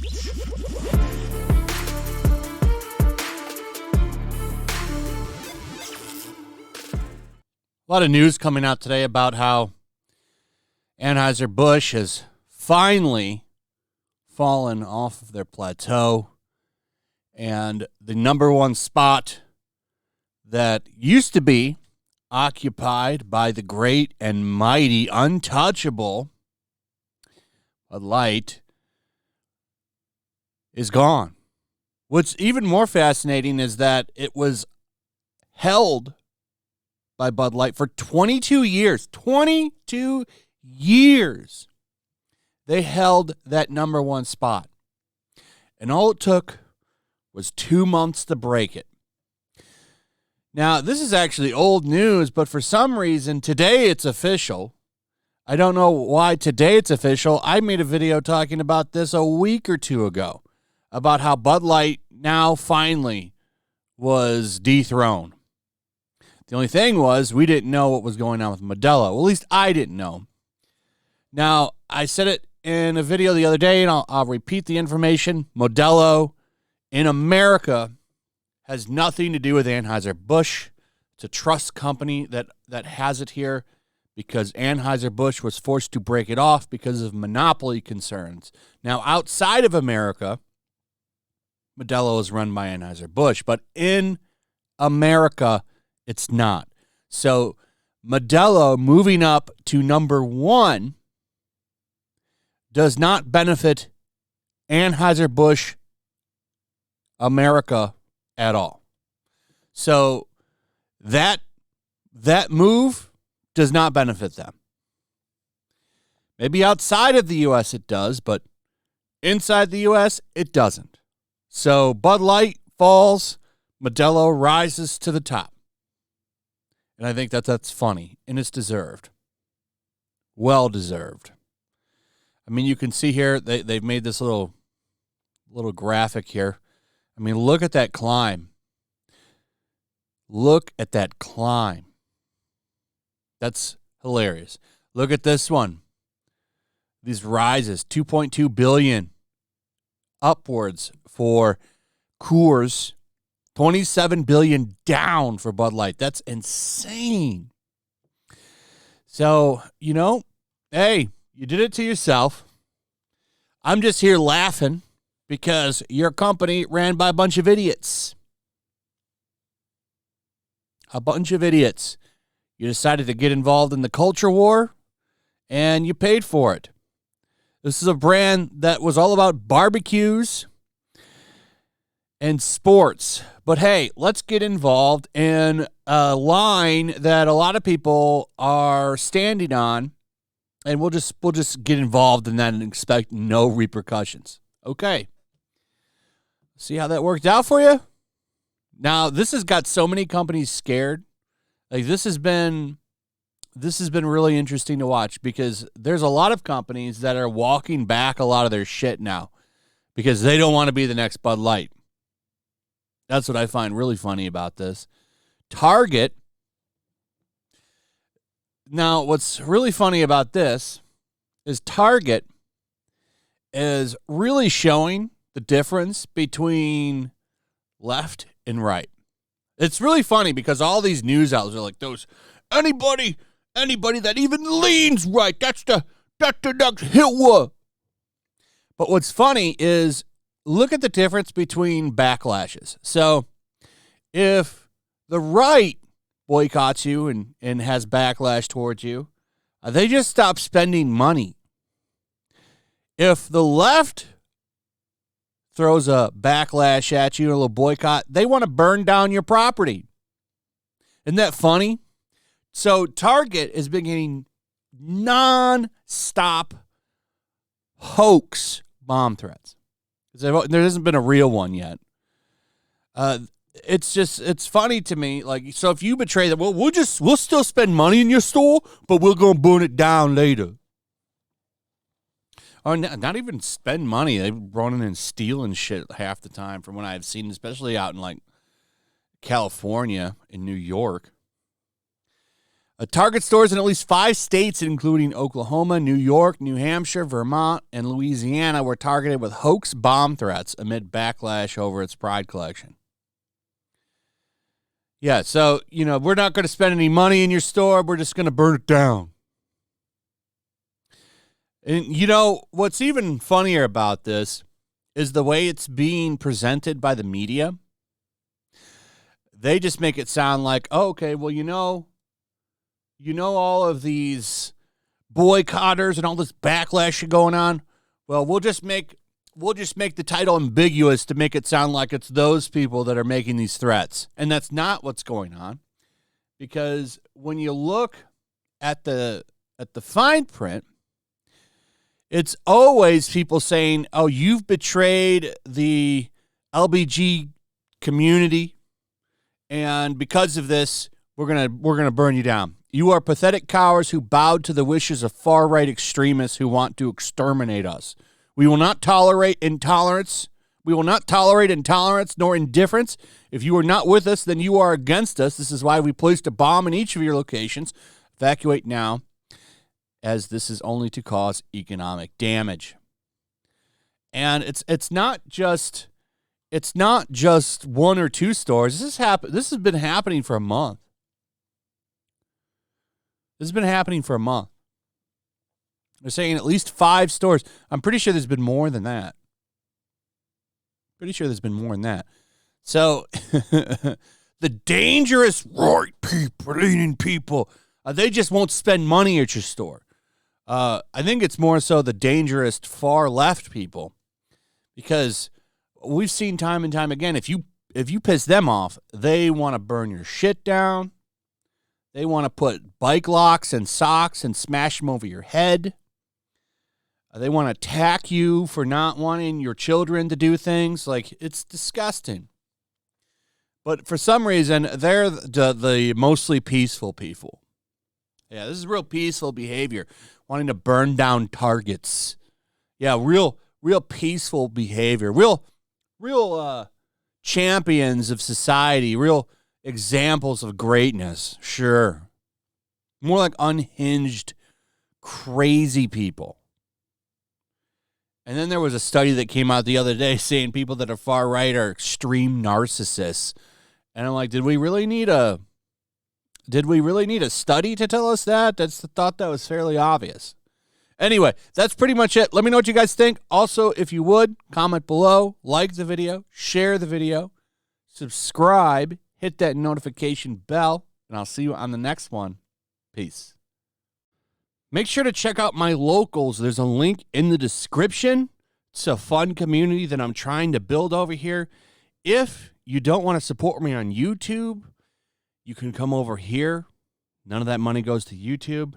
A lot of news coming out today about how Anheuser-Busch has finally fallen off of their plateau, and the number one spot that used to be occupied by the great and mighty, untouchable Budlight is gone. What's even more fascinating is that it was held by Budlight for 22 years. 22 years. They held that number one spot. And all it took was 2 months to break it. Now, this is actually old news, but for some reason, today it's official. I don't know why today it's official. I made a video talking about this a week or two ago, about how Budlight now finally was dethroned. The only thing was we didn't know what was going on with Modelo. Well, at least I didn't know. Now, I said it in a video the other day, and I'll repeat the information. Modelo in America has nothing to do with Anheuser-Busch. It's a trust company that has it here because Anheuser-Busch was forced to break it off because of monopoly concerns. Now, outside of America, Modelo is run by Anheuser-Busch, but in America, it's not. So Modelo moving up to number one does not benefit Anheuser-Busch America at all. So that move does not benefit them. Maybe outside of the U.S. it does, but inside the U.S. it doesn't. So Bud Light falls, Modelo rises to the top. And I think that's funny, and it's deserved. Well deserved. I mean, you can see here, they've made this little graphic here. I mean, look at that climb. Look at that climb. That's hilarious. Look at this one. These rises, 2.2 billion upwards for Coors. 27 billion down for Bud Light. That's insane. So, hey, you did it to yourself. I'm just here laughing because your company ran by a bunch of idiots. A bunch of idiots. You decided to get involved in the culture war, and you paid for it. This is a brand that was all about barbecues and sports. But hey, let's get involved in a line that a lot of people are standing on, and we'll just get involved in that and expect no repercussions. Okay. See how that worked out for you? Now, this has got so many companies scared. Like this has been really interesting to watch because there's a lot of companies that are walking back a lot of their shit now because they don't want to be the next Bud Light. That's what I find really funny about this. Target. Now, what's really funny about this is Target is really showing the difference between left and right. It's really funny because all these news outlets are like, those anybody that even leans right, that's the next Hitler. But what's funny is look at the difference between backlashes. So if the right boycotts you and has backlash towards you, they just stop spending money. If the left throws a backlash at you, a little boycott, they want to burn down your property. Isn't that funny? So Target has been getting non-stop hoax bomb threats. There hasn't been a real one yet. It's funny to me. Like, so if you betray that, well, we'll still spend money in your store, but we're going to burn it down later. Or not even spend money. They're running and stealing shit half the time from what I've seen, especially out in like California and New York. Target stores in at least 5 states, including Oklahoma, New York, New Hampshire, Vermont, and Louisiana, were targeted with hoax bomb threats amid backlash over its Pride collection. Yeah, so, we're not going to spend any money in your store. We're just going to burn it down. And, what's even funnier about this is the way it's being presented by the media. They just make it sound like, oh, okay, well, all of these boycotters and all this backlash going on. Well, we'll just make the title ambiguous to make it sound like it's those people that are making these threats. And that's not what's going on. Because when you look at the fine print, it's always people saying, oh, you've betrayed the LBG community, and because of this, we're gonna burn you down. You are pathetic cowards who bowed to the wishes of far-right extremists who want to exterminate us. We will not tolerate intolerance. We will not tolerate intolerance nor indifference. If you are not with us, then you are against us. This is why we placed a bomb in each of your locations. Evacuate now, as this is only to cause economic damage. And it's not just 1 or 2 stores. This has been happening for a month. This has been happening for a month. They're saying at least 5 stores. I'm pretty sure there's been more than that. So the dangerous right-leaning people, they just won't spend money at your store. I think it's more so the dangerous far left people, because we've seen time and time again, if you piss them off, they want to burn your shit down. They want to put bike locks and socks and smash them over your head. They want to attack you for not wanting your children to do things. Like, it's disgusting. But for some reason, they're the mostly peaceful people. Yeah, this is real peaceful behavior, wanting to burn down targets. Yeah, real peaceful behavior. Real champions of society. Real examples of greatness. Sure. More like unhinged, crazy people. And then there was a study that came out the other day saying people that are far right are extreme narcissists. And I'm like, did we really need a study to tell us that? That's the thought that was fairly obvious. Anyway, that's pretty much it. Let me know what you guys think. Also, if you would, comment below, like the video, share the video, subscribe, hit that notification bell, and I'll see you on the next one. Peace. Make sure to check out my locals. There's a link in the description. It's a fun community that I'm trying to build over here. If you don't want to support me on YouTube, you can come over here. None of that money goes to YouTube.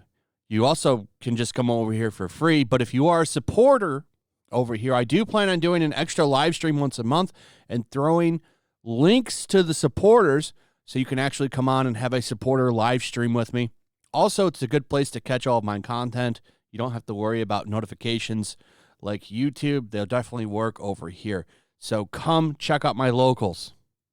You also can just come over here for free. But if you are a supporter over here, I do plan on doing an extra live stream once a month and throwing links to the supporters so you can actually come on and have a supporter live stream with me. Also, it's a good place to catch all of my content. You don't have to worry about notifications like YouTube. They'll definitely work over here. So come check out my locals.